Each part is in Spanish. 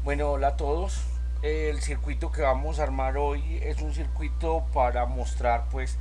Bueno, hola a todos. El circuito que vamos a armar hoy es un circuito para mostrar pues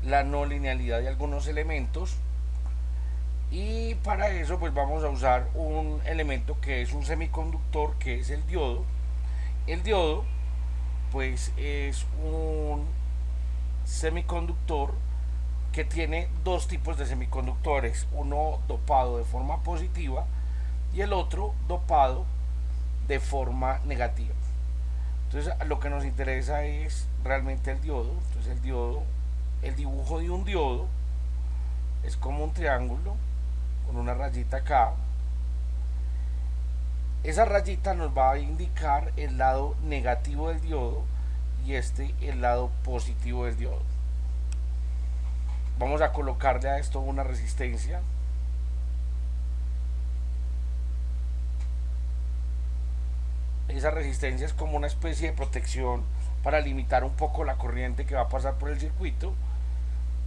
la no linealidad de algunos elementos, y para eso pues vamos a usar un elemento que es un semiconductor, que es el diodo. El diodo pues es un semiconductor que tiene dos tipos de semiconductores, uno dopado de forma positiva y el otro dopado de forma negativa. Entonces lo que nos interesa es realmente el diodo. Entonces el diodo, el dibujo de un diodo es como un triángulo con una rayita acá. Esa rayita nos va a indicar el lado negativo del diodo y este el lado positivo del diodo. Vamos a colocarle a esto una resistencia. Esa resistencia es como una especie de protección para limitar un poco la corriente que va a pasar por el circuito.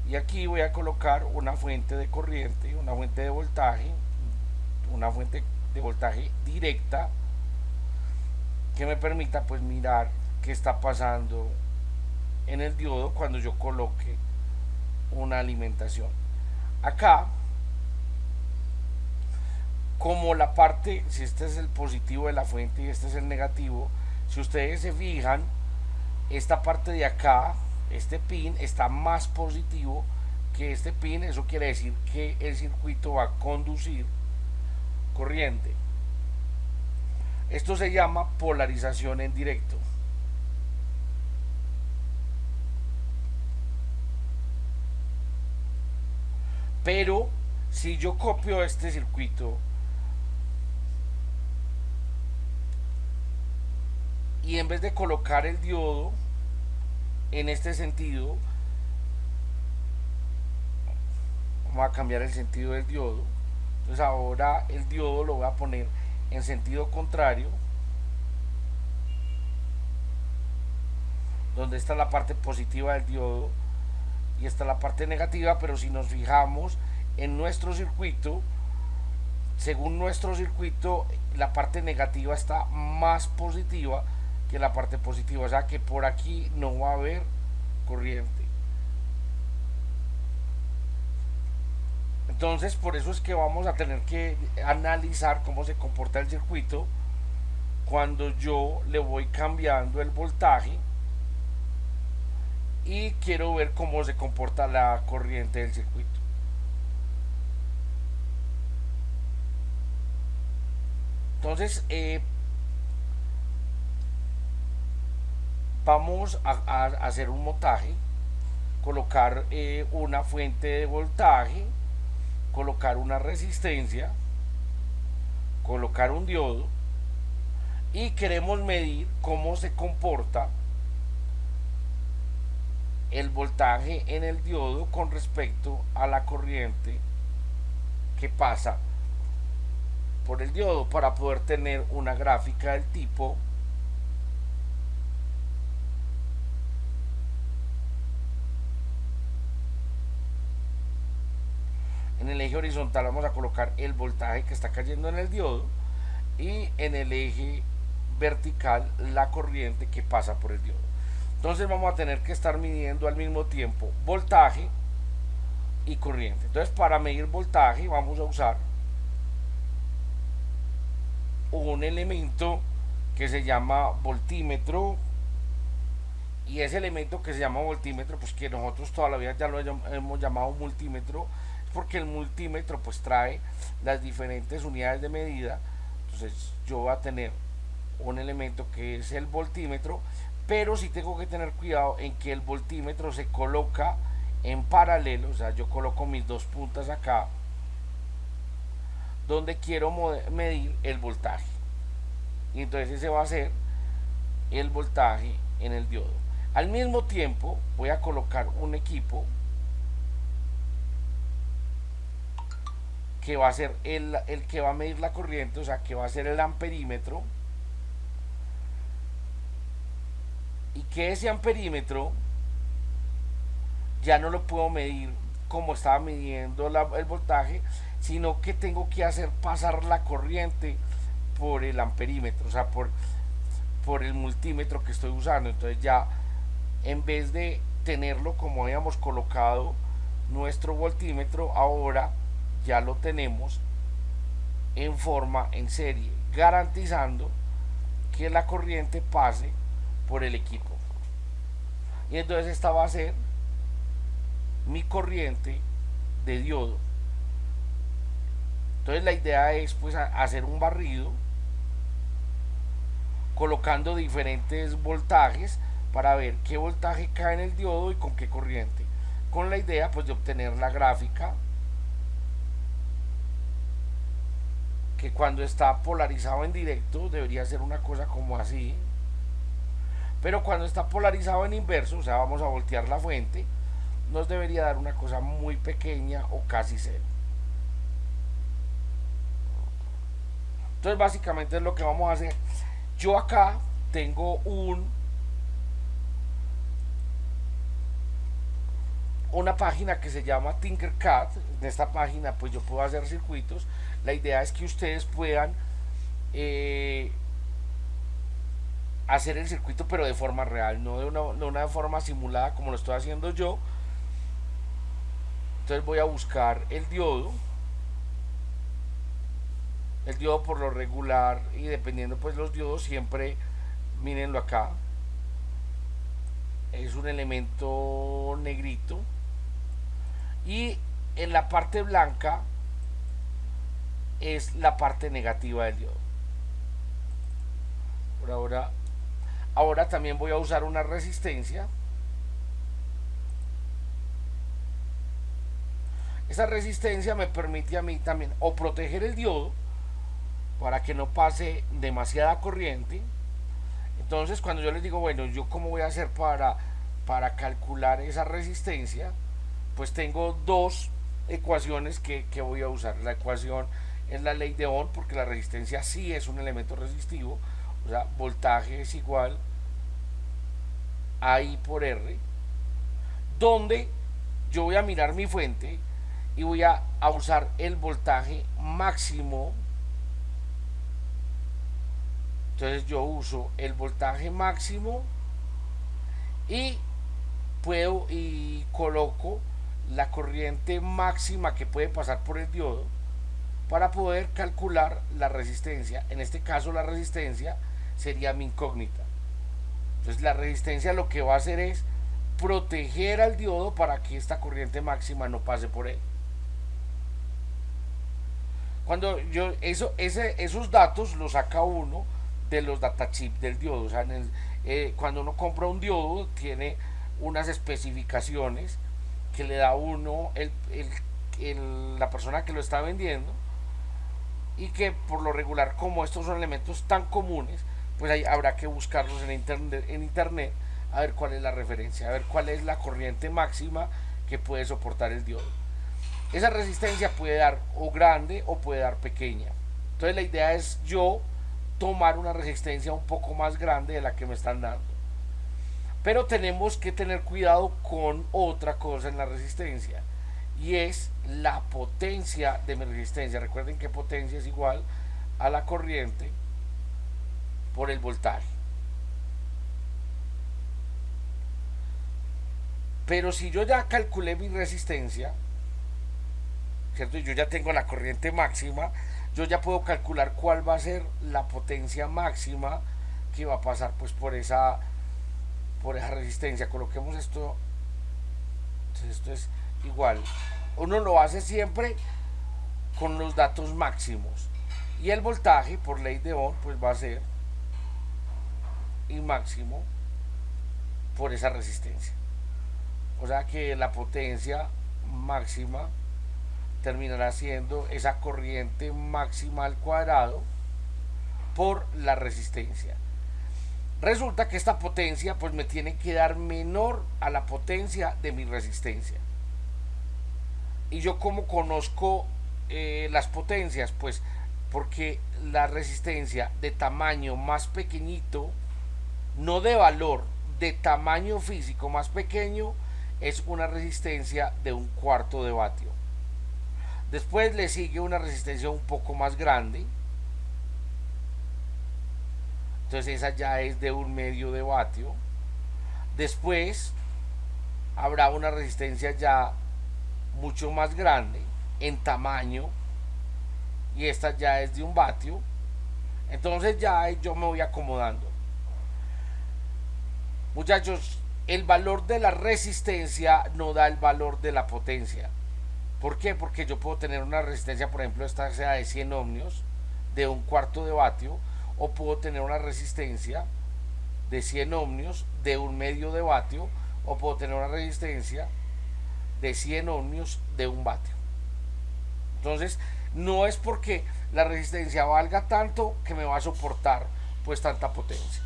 Y aquí voy a colocar una fuente de corriente, una fuente de voltaje, una fuente de voltaje directa que me permita pues mirar qué está pasando en el diodo cuando yo coloque una alimentación. Acá, como la parte, si este es el positivo de la fuente y este es el negativo, si ustedes se fijan, esta parte de acá, este pin está más positivo que este pin. Eso quiere decir que el circuito va a conducir corriente. Esto se llama polarización en directo. Pero si yo copio este circuito y en vez de colocar el diodo en este sentido, vamos a cambiar el sentido del diodo. Entonces ahora el diodo lo voy a poner en sentido contrario, donde está la parte positiva del diodo y está la parte negativa. Pero si nos fijamos en nuestro circuito, según nuestro circuito, la parte negativa está más positiva que la parte positiva, o sea que por aquí no va a haber corriente. Entonces por eso es que vamos a tener que analizar cómo se comporta el circuito cuando yo le voy cambiando el voltaje y quiero ver cómo se comporta la corriente del circuito. Entonces vamos a hacer un montaje, colocar una fuente de voltaje, colocar una resistencia, colocar un diodo, y queremos medir cómo se comporta el voltaje en el diodo con respecto a la corriente que pasa por el diodo, para poder tener una gráfica del tipo en el eje horizontal. Vamos a colocar el voltaje que está cayendo en el diodo y en el eje vertical la corriente que pasa por el diodo. Entonces vamos a tener que estar midiendo al mismo tiempo voltaje y corriente. Entonces para medir voltaje vamos a usar un elemento que se llama voltímetro, y ese elemento que se llama voltímetro, pues que nosotros toda la vida ya lo hemos llamado multímetro, es porque el multímetro pues trae las diferentes unidades de medida. Entonces yo voy a tener un elemento que es el voltímetro, pero sí tengo que tener cuidado en que el voltímetro se coloca en paralelo. O sea, yo coloco mis dos puntas acá donde quiero medir el voltaje, y entonces ese va a ser el voltaje en el diodo. Al mismo tiempo voy a colocar un equipo que va a ser el que va a medir la corriente, o sea que va a ser el amperímetro, y que ese amperímetro ya no lo puedo medir como estaba midiendo el voltaje, sino que tengo que hacer pasar la corriente por el amperímetro, o sea, por el multímetro que estoy usando. Entonces ya, en vez de tenerlo como habíamos colocado nuestro voltímetro, ahora ya lo tenemos en forma en serie, garantizando que la corriente pase por el equipo. Y entonces esta va a ser mi corriente de diodo. Entonces la idea es pues hacer un barrido colocando diferentes voltajes para ver qué voltaje cae en el diodo y con qué corriente, con la idea pues de obtener la gráfica que cuando está polarizado en directo debería ser una cosa como así, pero cuando está polarizado en inverso, o sea, vamos a voltear la fuente, nos debería dar una cosa muy pequeña o casi cero. Entonces básicamente es lo que vamos a hacer. Yo acá tengo una página que se llama Tinkercad. En esta página pues yo puedo hacer circuitos. La idea es que ustedes puedan hacer el circuito pero de forma real, no de una forma simulada como lo estoy haciendo yo. Entonces voy a buscar el diodo. El diodo por lo regular y dependiendo pues los diodos siempre, mírenlo acá, es un elemento negrito y en la parte blanca es la parte negativa del diodo. Por ahora también voy a usar una resistencia. Esa resistencia me permite a mí también o proteger el diodo para que no pase demasiada corriente. Entonces cuando yo les digo, bueno, yo cómo voy a hacer para calcular esa resistencia, pues tengo dos ecuaciones que voy a usar. La ecuación es la ley de Ohm, porque la resistencia sí es un elemento resistivo, o sea, voltaje es igual a I por R, donde yo voy a mirar mi fuente y voy a usar el voltaje máximo. Entonces yo uso el voltaje máximo y coloco la corriente máxima que puede pasar por el diodo para poder calcular la resistencia. En este caso la resistencia sería mi incógnita. Entonces la resistencia lo que va a hacer es proteger al diodo para que esta corriente máxima no pase por él. Cuando esos datos los saca uno de los datachips del diodo. O sea, cuando uno compra un diodo tiene unas especificaciones que le da uno la persona que lo está vendiendo, y que por lo regular, como estos son elementos tan comunes, pues ahí habrá que buscarlos en internet a ver cuál es la referencia, a ver cuál es la corriente máxima que puede soportar el diodo. Esa resistencia puede dar o grande o puede dar pequeña. Entonces la idea es yo tomar una resistencia un poco más grande de la que me están dando. Pero tenemos que tener cuidado con otra cosa en la resistencia, y es la potencia de mi resistencia. Recuerden que potencia es igual a la corriente por el voltaje. Pero si yo ya calculé mi resistencia, ¿cierto? Yo ya tengo la corriente máxima, yo ya puedo calcular cuál va a ser la potencia máxima que va a pasar pues por esa resistencia. Coloquemos esto. Entonces esto es igual. Uno lo hace siempre con los datos máximos. Y el voltaje, por ley de Ohm, pues va a ser I máximo por esa resistencia. O sea que la potencia máxima terminará siendo esa corriente máxima al cuadrado por la resistencia. Resulta que esta potencia pues me tiene que dar menor a la potencia de mi resistencia. Y yo como conozco las potencias, pues porque la resistencia de tamaño más pequeñito, no de valor, de tamaño físico más pequeño, es una resistencia de 1/4 de vatio. Después le sigue una resistencia un poco más grande, Entonces esa ya es de 1 medio de vatio. Después habrá una resistencia ya mucho más grande en tamaño, y esta ya es de 1 vatio. Entonces ya yo me voy acomodando. Muchachos, el valor de la resistencia no da el valor de la potencia. ¿Por qué? Porque yo puedo tener una resistencia, por ejemplo, esta sea de 100 ohmios, de 1/4 de vatio, o puedo tener una resistencia de 100 ohmios de 1 medio de vatio, o puedo tener una resistencia de 100 ohmios de 1 vatio. Entonces, no es porque la resistencia valga tanto que me va a soportar pues tanta potencia.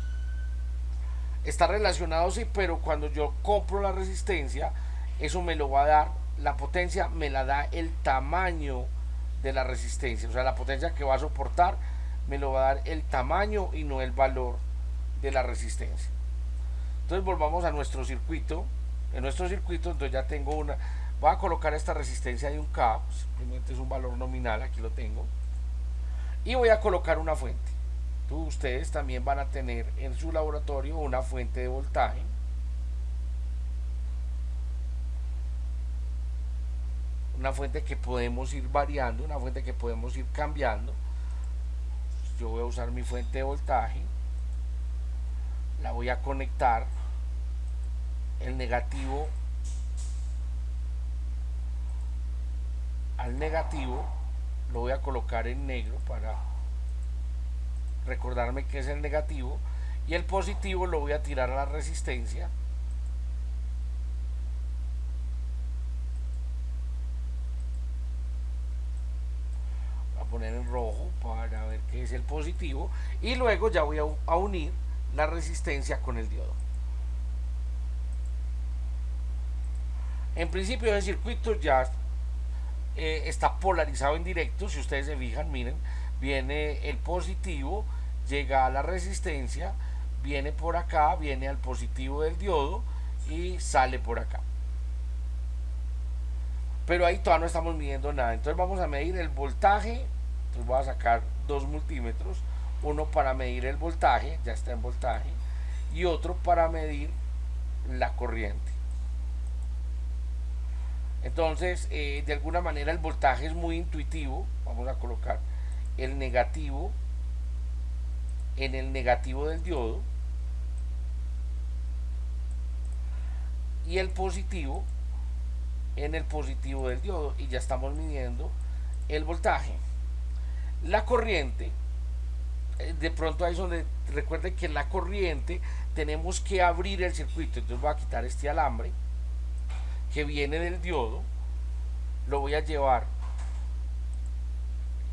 Está relacionado, sí, pero cuando yo compro la resistencia, eso me lo va a dar, la potencia me la da el tamaño de la resistencia, o sea, la potencia que va a soportar me lo va a dar el tamaño y no el valor de la resistencia. Entonces volvamos a nuestro circuito. En nuestro circuito entonces ya tengo una, voy a colocar esta resistencia de 1K, simplemente es un valor nominal, aquí lo tengo, y voy a colocar una fuente. Ustedes también van a tener en su laboratorio una fuente de voltaje. Una fuente que podemos ir variando, una fuente que podemos ir cambiando. Yo voy a usar mi fuente de voltaje, la voy a conectar, el negativo al negativo lo voy a colocar en negro para recordarme que es el negativo, y el positivo lo voy a tirar a la resistencia. Voy a poner en rojo para ver qué es el positivo, y luego ya voy a unir la resistencia con el diodo. En principio el circuito ya está polarizado en directo. Si ustedes se fijan, miren, viene el positivo, llega a la resistencia, viene por acá, viene al positivo del diodo y sale por acá. Pero ahí todavía no estamos midiendo nada. Entonces vamos a medir el voltaje. Entonces voy a sacar 2 multímetros, uno para medir el voltaje, ya está en voltaje, y otro para medir la corriente. Entonces, de alguna manera el voltaje es muy intuitivo. Vamos a colocar el negativo en el negativo del diodo y el positivo en el positivo del diodo, y ya estamos midiendo el voltaje. La corriente, de pronto ahí es donde recuerden que la corriente tenemos que abrir el circuito. Entonces voy a quitar este alambre que viene del diodo, lo voy a llevar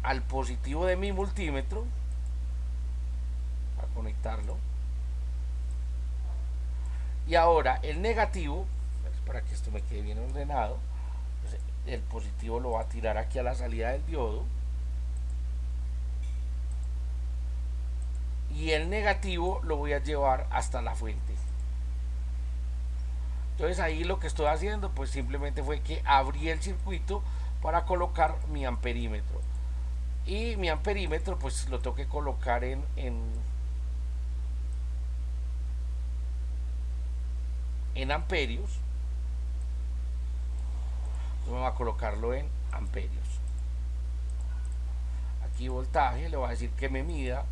al positivo de mi multímetro para conectarlo, y ahora el negativo, para que esto me quede bien ordenado, el positivo lo va a tirar aquí a la salida del diodo, y el negativo lo voy a llevar hasta la fuente. Entonces ahí lo que estoy haciendo pues simplemente fue que abrí el circuito para colocar mi amperímetro, y mi amperímetro pues lo tengo que colocar en amperios. Entonces vamos a colocarlo en amperios. Aquí voltaje, le voy a decir que me mida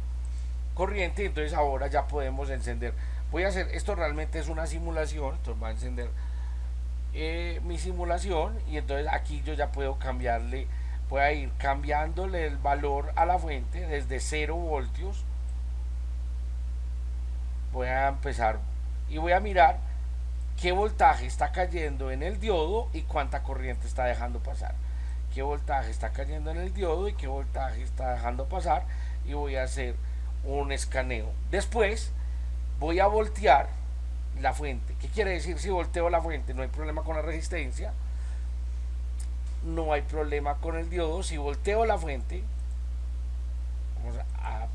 corriente. Entonces ahora ya podemos encender. Voy a hacer, esto realmente es una simulación, entonces voy a encender mi simulación, y entonces aquí yo ya puedo cambiarle, voy a ir cambiándole el valor a la fuente desde 0 voltios. Voy a empezar y voy a mirar qué voltaje está cayendo en el diodo y cuánta corriente está dejando pasar. Qué voltaje está cayendo en el diodo y qué voltaje está dejando pasar, y voy a hacer un escaneo. Después voy a voltear la fuente. ¿Qué quiere decir? Si volteo la fuente, no hay problema con la resistencia, no hay problema con el diodo. Si volteo la fuente, vamos a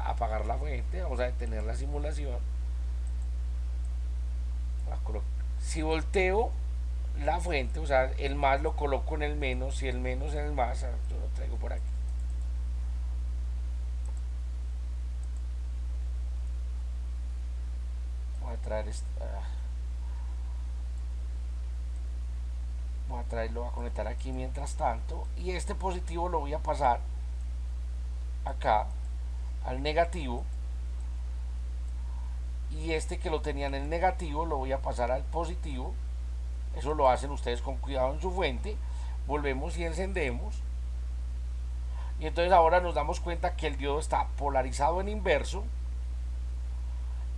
apagar la fuente, vamos a detener la simulación. Si volteo la fuente, o sea, el más lo coloco en el menos y el menos en el más, yo lo traigo por aquí. traer voy a traerlo, voy a conectar aquí mientras tanto, y este positivo lo voy a pasar acá al negativo, y este que lo tenía en el negativo lo voy a pasar al positivo. Eso lo hacen ustedes con cuidado en su fuente. Volvemos y encendemos, y entonces ahora nos damos cuenta que el diodo está polarizado en inverso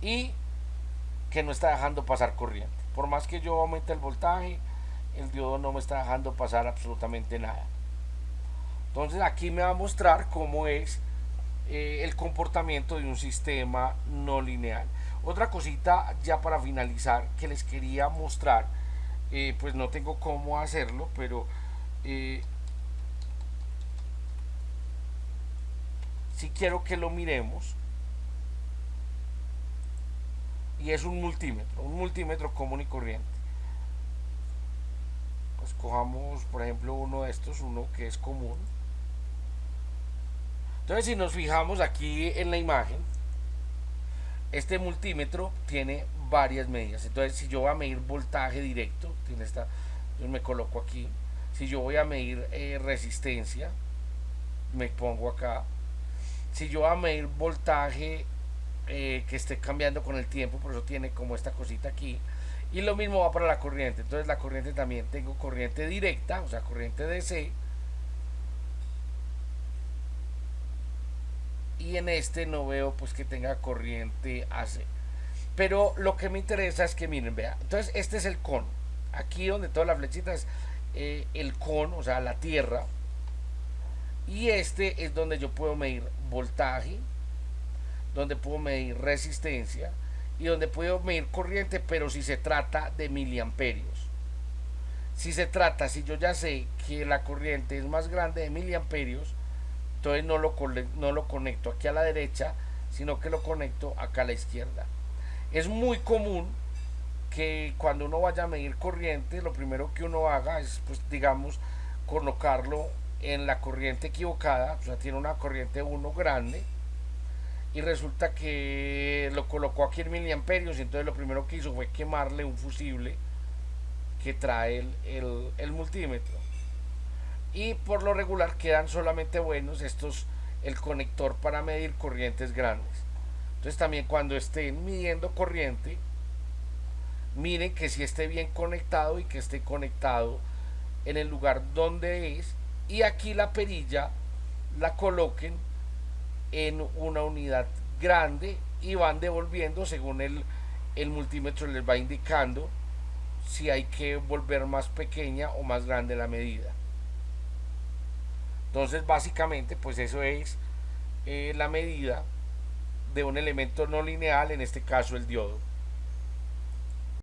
y que no está dejando pasar corriente. Por más que yo aumente el voltaje, el diodo no me está dejando pasar absolutamente nada. Entonces aquí me va a mostrar cómo es el comportamiento de un sistema no lineal. Otra cosita ya para finalizar que les quería mostrar, pues no tengo cómo hacerlo, pero si quiero que lo miremos, y es un multímetro común y corriente. Pues cojamos por ejemplo uno de estos, uno que es común. Entonces si nos fijamos aquí en la imagen, este multímetro tiene varias medidas. Entonces si yo voy a medir voltaje directo, tiene esta, yo me coloco aquí. Si yo voy a medir resistencia, me pongo acá. Si yo voy a medir voltaje que esté cambiando con el tiempo, por eso tiene como esta cosita aquí. Y lo mismo va para la corriente. Entonces la corriente también tengo corriente directa, o sea, corriente DC. Y en este no veo pues que tenga corriente AC. Pero lo que me interesa es que miren, vea. Entonces este es el cono. Aquí donde toda la flechita es el cono, o sea, la tierra. Y este es donde yo puedo medir voltaje, donde puedo medir resistencia y donde puedo medir corriente, pero si se trata de miliamperios. Si yo ya sé que la corriente es más grande de miliamperios, entonces no lo conecto aquí a la derecha, sino que lo conecto acá a la izquierda. Es muy común que cuando uno vaya a medir corriente, lo primero que uno haga es, pues digamos, colocarlo en la corriente equivocada, o sea, tiene una corriente 1 grande, y resulta que lo colocó aquí en miliamperios, y entonces lo primero que hizo fue quemarle un fusible que trae el multímetro. Y por lo regular quedan solamente buenos el conector para medir corrientes grandes. Entonces también cuando estén midiendo corriente, miren que si esté bien conectado y que esté conectado en el lugar donde es, y aquí la perilla la coloquen en una unidad grande y van devolviendo según el multímetro les va indicando si hay que volver más pequeña o más grande la medida. Entonces básicamente pues eso es la medida de un elemento no lineal, en este caso el diodo.